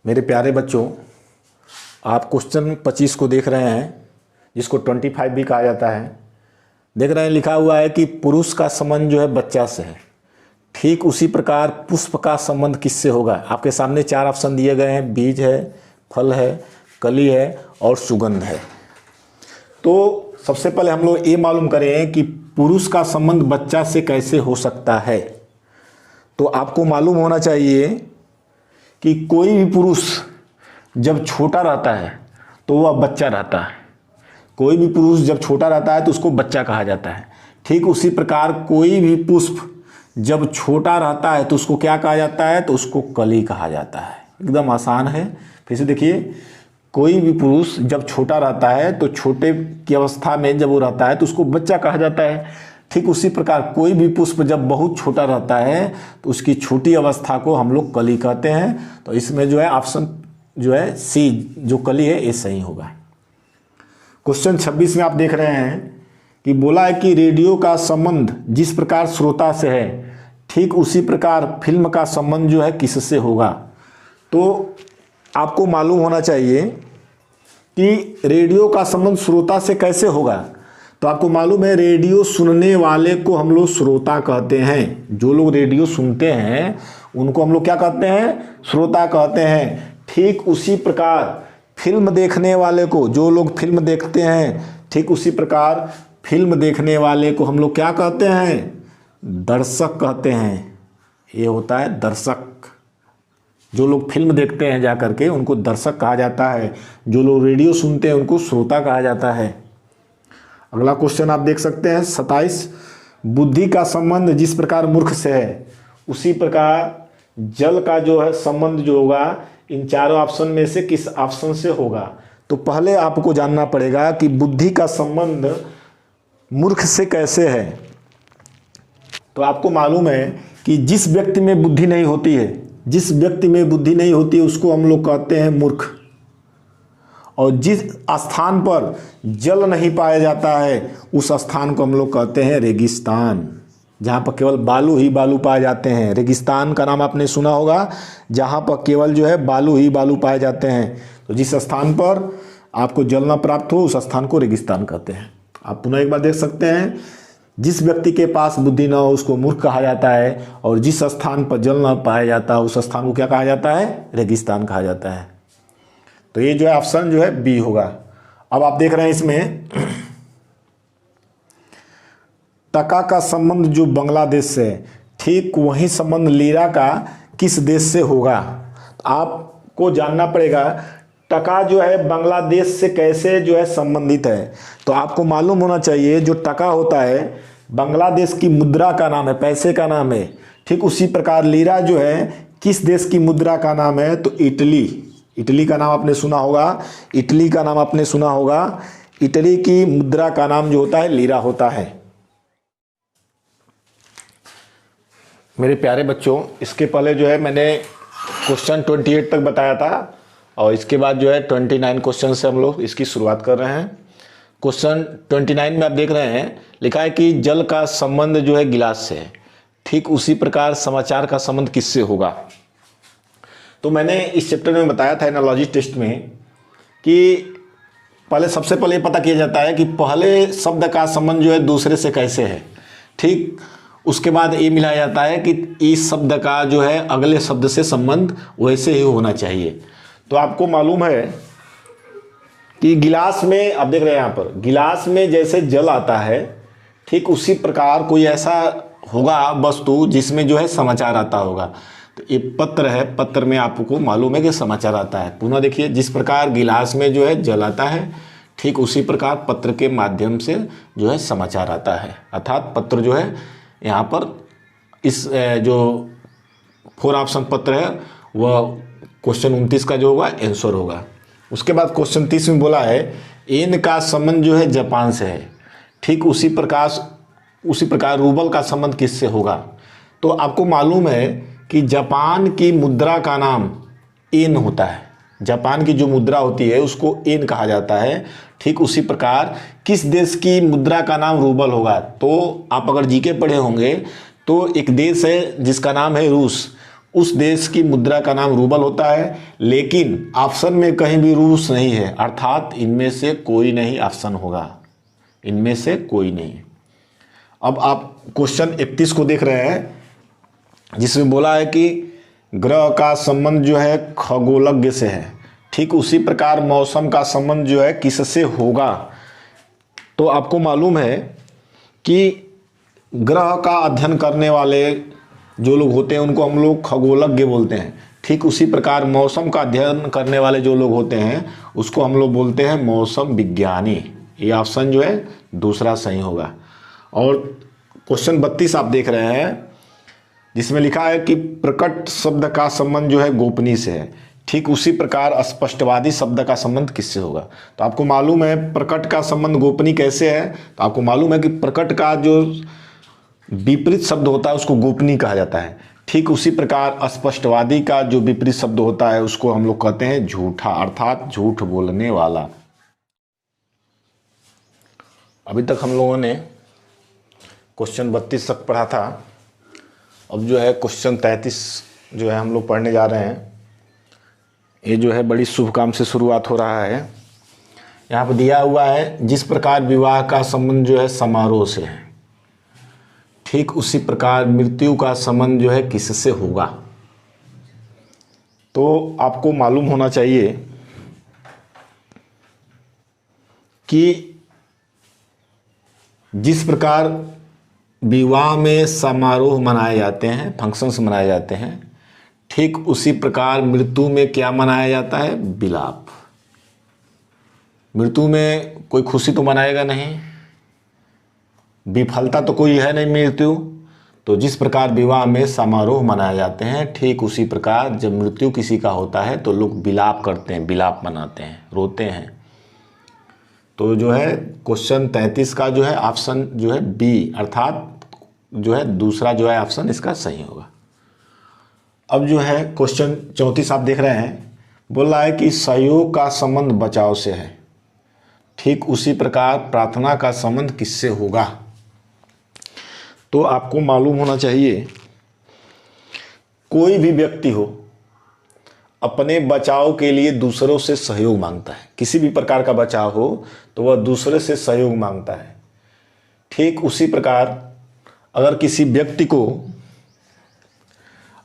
मेरे प्यारे बच्चों, आप क्वेश्चन 25 को देख रहे हैं, जिसको 25 भी कहा जाता है। देख रहे हैं, लिखा हुआ है कि पुरुष का संबंध जो है बच्चा से है, ठीक उसी प्रकार पुष्प का संबंध किससे होगा। आपके सामने 4 ऑप्शन दिए गए हैं, बीज है, फल है, कली है और सुगंध है। तो सबसे पहले हम लोग ये मालूम करें कि पुरुष का संबंध बच्चा से कैसे हो सकता है। तो आपको मालूम होना चाहिए कि कोई भी पुरुष जब छोटा रहता है तो वह बच्चा रहता है। कोई भी पुरुष जब छोटा रहता है तो उसको बच्चा कहा जाता है। ठीक उसी प्रकार कोई भी पुष्प जब छोटा रहता है तो उसको क्या कहा जाता है, तो उसको कली कहा जाता है। एकदम आसान है। फिर से देखिए, कोई भी पुरुष जब छोटा रहता है तो छोटे की अवस्था में जब वो रहता है तो उसको बच्चा कहा जाता है। ठीक उसी प्रकार कोई भी पुष्प जब बहुत छोटा रहता है तो उसकी छोटी अवस्था को हम लोग कली कहते हैं। तो इसमें जो है ऑप्शन जो है सी, जो कली है, ये सही होगा। क्वेश्चन 26 में आप देख रहे हैं कि बोला है कि रेडियो का संबंध जिस प्रकार श्रोता से है, ठीक उसी प्रकार फिल्म का संबंध जो है किससे होगा। तो आपको मालूम होना चाहिए कि रेडियो का संबंध श्रोता से कैसे होगा। तो आपको मालूम है, रेडियो सुनने वाले को हम लोग श्रोता कहते हैं। जो लोग रेडियो सुनते हैं उनको हम लोग क्या कहते हैं, श्रोता कहते हैं। ठीक उसी प्रकार फिल्म देखने वाले को, जो लोग फिल्म देखते हैं, ठीक उसी प्रकार फिल्म देखने वाले को हम लोग क्या कहते हैं, दर्शक कहते हैं। ये होता है दर्शक। जो लोग फिल्म देखते हैं जा करके उनको दर्शक कहा जाता है। जो लोग रेडियो सुनते हैं उनको श्रोता कहा जाता है। अगला क्वेश्चन आप देख सकते हैं 27, बुद्धि का संबंध जिस प्रकार मूर्ख से है उसी प्रकार जल का जो है संबंध जो होगा इन चारों ऑप्शन में से किस ऑप्शन से होगा। तो पहले आपको जानना पड़ेगा कि बुद्धि का संबंध मूर्ख से कैसे है। तो आपको मालूम है कि जिस व्यक्ति में बुद्धि नहीं होती है, जिस व्यक्ति में बुद्धि नहीं होती है उसको हम लोग कहते हैं मूर्ख। और जिस स्थान पर जल नहीं पाया जाता है उस स्थान को हम लोग कहते हैं रेगिस्तान। जहाँ पर केवल बालू ही बालू पाए जाते हैं, रेगिस्तान का नाम आपने सुना होगा। जहाँ पर केवल जो है बालू ही बालू पाए जाते हैं, तो जिस स्थान पर आपको जल न प्राप्त हो उस स्थान को रेगिस्तान कहते हैं। आप पुनः एक बार देख सकते हैं, जिस व्यक्ति के पास बुद्धि न हो उसको मूर्ख कहा जाता है, और जिस स्थान पर जल न पाया जाता उस स्थान को क्या कहा जाता है, रेगिस्तान कहा जाता है। तो ये जो है ऑप्शन जो है बी होगा। अब आप देख रहे हैं इसमें टका का संबंध जो बांग्लादेश से, ठीक वही संबंध लीरा का किस देश से होगा। तो आपको जानना पड़ेगा टका जो है बांग्लादेश से कैसे जो है संबंधित है। तो आपको मालूम होना चाहिए जो टका होता है बांग्लादेश की मुद्रा का नाम है, पैसे का नाम है। ठीक उसी प्रकार लीरा जो है किस देश की मुद्रा का नाम है, तो इटली। इटली का नाम आपने सुना होगा, इटली का नाम आपने सुना होगा। इटली की मुद्रा का नाम जो होता है लीरा होता है। मेरे प्यारे बच्चों, इसके पहले जो है मैंने क्वेश्चन 28 तक बताया था, और इसके बाद जो है 29 क्वेश्चन से हम लोग इसकी शुरुआत कर रहे हैं। क्वेश्चन 29 में आप देख रहे हैं, लिखा है कि जल का संबंध जो है गिलास से है, ठीक उसी प्रकार समाचार का संबंध किससे होगा। तो मैंने इस चैप्टर में बताया था एनालॉजी टेस्ट में कि पहले सबसे पहले पता किया जाता है कि पहले शब्द का संबंध जो है दूसरे से कैसे है। ठीक उसके बाद ये मिलाया जाता है कि इस शब्द का जो है अगले शब्द से संबंध वैसे ही होना चाहिए। तो आपको मालूम है कि गिलास में, आप देख रहे हैं यहाँ पर, गिलास में जैसे जल आता है, ठीक उसी प्रकार कोई ऐसा होगा वस्तु जिसमें जो है समाचार आता होगा। तो ये पत्र है, पत्र में आपको मालूम है कि समाचार आता है। पुनः देखिए, जिस प्रकार गिलास में जो है जल आता है, ठीक उसी प्रकार पत्र के माध्यम से जो है समाचार आता है। अर्थात पत्र जो है यहाँ पर इस जो 4 ऑप्शन पत्र है वह क्वेश्चन 29 का जो होगा आंसर होगा। उसके बाद क्वेश्चन 30 में बोला है एन का संबंध जो है जापान से है, ठीक उसी प्रकार रूबल का संबंध किससे होगा। तो आपको मालूम है कि जापान की मुद्रा का नाम एन होता है। जापान की जो मुद्रा होती है उसको एन कहा जाता है। ठीक उसी प्रकार किस देश की मुद्रा का नाम रूबल होगा। तो आप अगर जीके पढ़े होंगे तो एक देश है जिसका नाम है रूस, उस देश की मुद्रा का नाम रूबल होता है, लेकिन ऑप्शन में कहीं भी रूस नहीं है, अर्थात इनमें से कोई नहीं ऑप्शन होगा, इनमें से कोई नहीं। अब आप क्वेश्चन 31 को देख रहे हैं, जिसमें बोला है कि ग्रह का संबंध जो है खगोलज्ञ से है, ठीक उसी प्रकार मौसम का संबंध जो है किससे होगा। तो आपको मालूम है कि ग्रह का अध्ययन करने वाले जो लोग होते हैं उनको हम लोग खगोलज्ञ बोलते हैं, ठीक उसी प्रकार मौसम का अध्ययन करने वाले जो लोग होते हैं उसको हम लोग बोलते हैं मौसम विज्ञानी। ये ऑप्शन जो है दूसरा सही होगा। और क्वेश्चन 32 आप देख रहे हैं, जिसमें लिखा है कि प्रकट शब्द का संबंध जो है गोपनीय से है, ठीक उसी प्रकार स्पष्टवादी शब्द का संबंध किससे होगा। तो आपको मालूम है प्रकट का संबंध गोपनीय कैसे है, तो आपको मालूम है कि प्रकट का जो विपरीत शब्द होता है उसको गोपनीय कहा जाता है, ठीक उसी प्रकार स्पष्टवादी का जो विपरीत शब्द होता है उसको हम लोग कहते हैं झूठा, अर्थात झूठ बोलने वाला। अभी तक हम लोगों ने क्वेश्चन 32 तक पढ़ा था, अब जो है क्वेश्चन 33 जो है हम लोग पढ़ने जा रहे हैं। ये जो है बड़ी शुभ काम से शुरुआत हो रहा है। यहाँ पर दिया हुआ है जिस प्रकार विवाह का संबंध जो है समारोह से है, ठीक उसी प्रकार मृत्यु का संबंध जो है किससे होगा। तो आपको मालूम होना चाहिए कि जिस प्रकार विवाह में समारोह मनाए जाते हैं, फंक्शंस मनाए जाते हैं, ठीक उसी प्रकार मृत्यु में क्या मनाया जाता है, विलाप। मृत्यु में कोई खुशी तो मनाएगा नहीं, विफलता तो कोई है नहीं मृत्यु। तो जिस प्रकार विवाह में समारोह मनाए जाते हैं, ठीक उसी प्रकार जब मृत्यु किसी का होता है तो लोग विलाप करते हैं, विलाप मनाते हैं, रोते हैं। तो जो है क्वेश्चन 33 का जो है ऑप्शन जो है बी, अर्थात जो है दूसरा जो है ऑप्शन इसका सही होगा। अब जो है क्वेश्चन 34 आप देख रहे हैं, बोल रहा है कि सहयोग का संबंध बचाव से है, ठीक उसी प्रकार प्रार्थना का संबंध किससे होगा। तो आपको मालूम होना चाहिए कोई भी व्यक्ति हो अपने बचाव के लिए दूसरों से सहयोग मांगता है, किसी भी प्रकार का बचाव हो तो वह दूसरे से सहयोग मांगता है। ठीक उसी प्रकार अगर किसी व्यक्ति को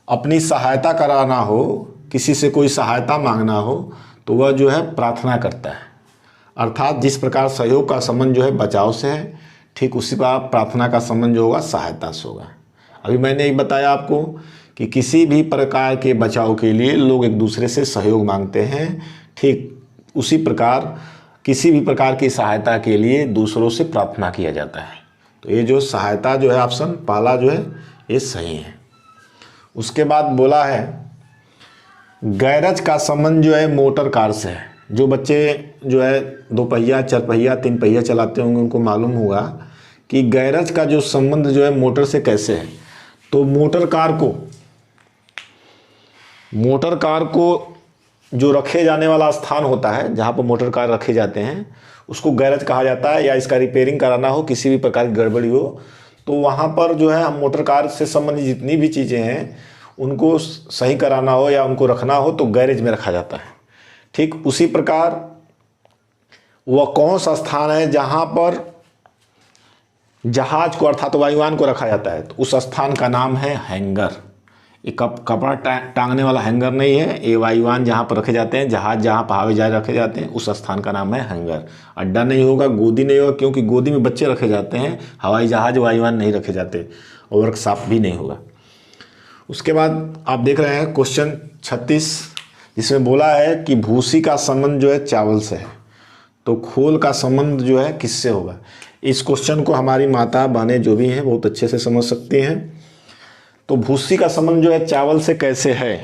अपनी सहायता कराना हो, किसी से कोई सहायता मांगना हो, तो वह जो है प्रार्थना करता है। अर्थात जिस प्रकार सहयोग का संबंध जो है बचाव से है, ठीक उसी प्रकार प्रार्थना का संबंध जो होगा सहायता से होगा। अभी मैंने एक बताया आपको कि किसी भी प्रकार के बचाव के लिए लोग एक दूसरे से सहयोग मांगते हैं, ठीक उसी प्रकार किसी भी प्रकार की सहायता के लिए दूसरों से प्रार्थना किया जाता है। तो ये जो सहायता जो है ऑप्शन पहला जो है ये सही है। उसके बाद बोला है गैरेज का संबंध जो है मोटर कार से है। जो बच्चे जो है 2 पहिया 4 पहिया 3 पहिया चलाते होंगे उनको मालूम होगा कि गैरेज का जो संबंध जो है मोटर से कैसे है। तो मोटर कार को जो रखे जाने वाला स्थान होता है जहाँ पर मोटर कार रखे जाते हैं उसको गैरेज कहा जाता है। या इसका रिपेयरिंग कराना हो, किसी भी प्रकार की गड़बड़ी हो, तो वहाँ पर जो है हम मोटर कार से संबंधित जितनी भी चीज़ें हैं उनको सही कराना हो या उनको रखना हो तो गैरेज में रखा जाता है। ठीक उसी प्रकार वह कौन सा स्थान है जहाँ पर जहाज को अर्थात वायुयान को रखा जाता है, तो उस स्थान का नाम है हैंगर। ये कपड़ा टांगने वाला हैंगर नहीं है, ये वायुयान जहाँ पर रखे जाते हैं, जहाज जहाँ पर हवाई जहाज रखे जाते हैं उस स्थान का नाम है हैंगर। अड्डा नहीं होगा, गोदी नहीं होगा, क्योंकि गोदी में बच्चे रखे जाते हैं, हवाई जहाज वायुयान नहीं रखे जाते, और वर्कशॉप भी नहीं होगा। उसके बाद आप देख रहे हैं क्वेश्चन 36 जिसमें बोला है कि भूसी का संबंध जो है चावल से है, तो खोल का संबंध जो है किससे होगा। इस क्वेश्चन को हमारी माता बहनें जो भी हैं बहुत अच्छे से समझ सकती हैं। तो भूसी का संबंध जो है चावल से कैसे है,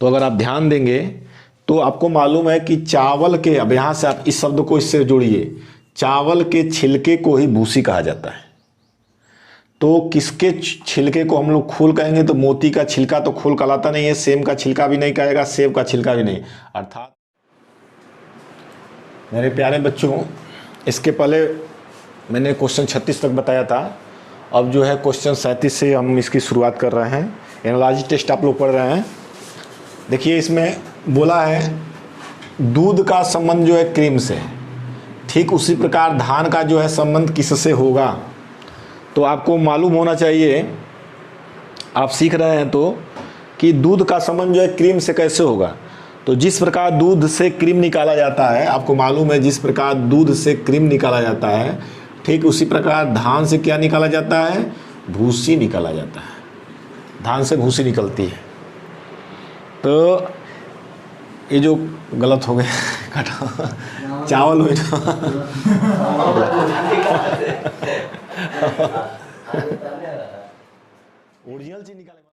तो अगर आप ध्यान देंगे तो आपको मालूम है कि चावल के, अब यहाँ से आप इस शब्द को इससे जोड़िए, चावल के छिलके को ही भूसी कहा जाता है। तो किसके छिलके को हम लोग खोल कहेंगे, तो मोती का छिलका तो खोल कहलाता नहीं है, सेम का छिलका भी नहीं कहेगा, सेब का छिलका भी नहीं। अर्थात मेरे प्यारे बच्चों, इसके पहले मैंने क्वेश्चन 36 तक बताया था, अब जो है क्वेश्चन 37 से हम इसकी शुरुआत कर रहे हैं। एनालॉजी टेस्ट आप लोग पढ़ रहे हैं। देखिए इसमें बोला है दूध का संबंध जो है क्रीम से, ठीक उसी प्रकार धान का जो है संबंध किससे होगा। तो आपको मालूम होना चाहिए, आप सीख रहे हैं तो, कि दूध का संबंध जो है क्रीम से कैसे होगा। तो जिस प्रकार दूध से क्रीम निकाला जाता है, आपको मालूम है जिस प्रकार दूध से क्रीम निकाला जाता है, ठीक उसी प्रकार धान से क्या निकाला जाता है, भूसी निकाला जाता है। धान से भूसी निकलती है। तो ये जो गलत हो गया कटा चावल हुए ना ओरिजिनल चीज निकाल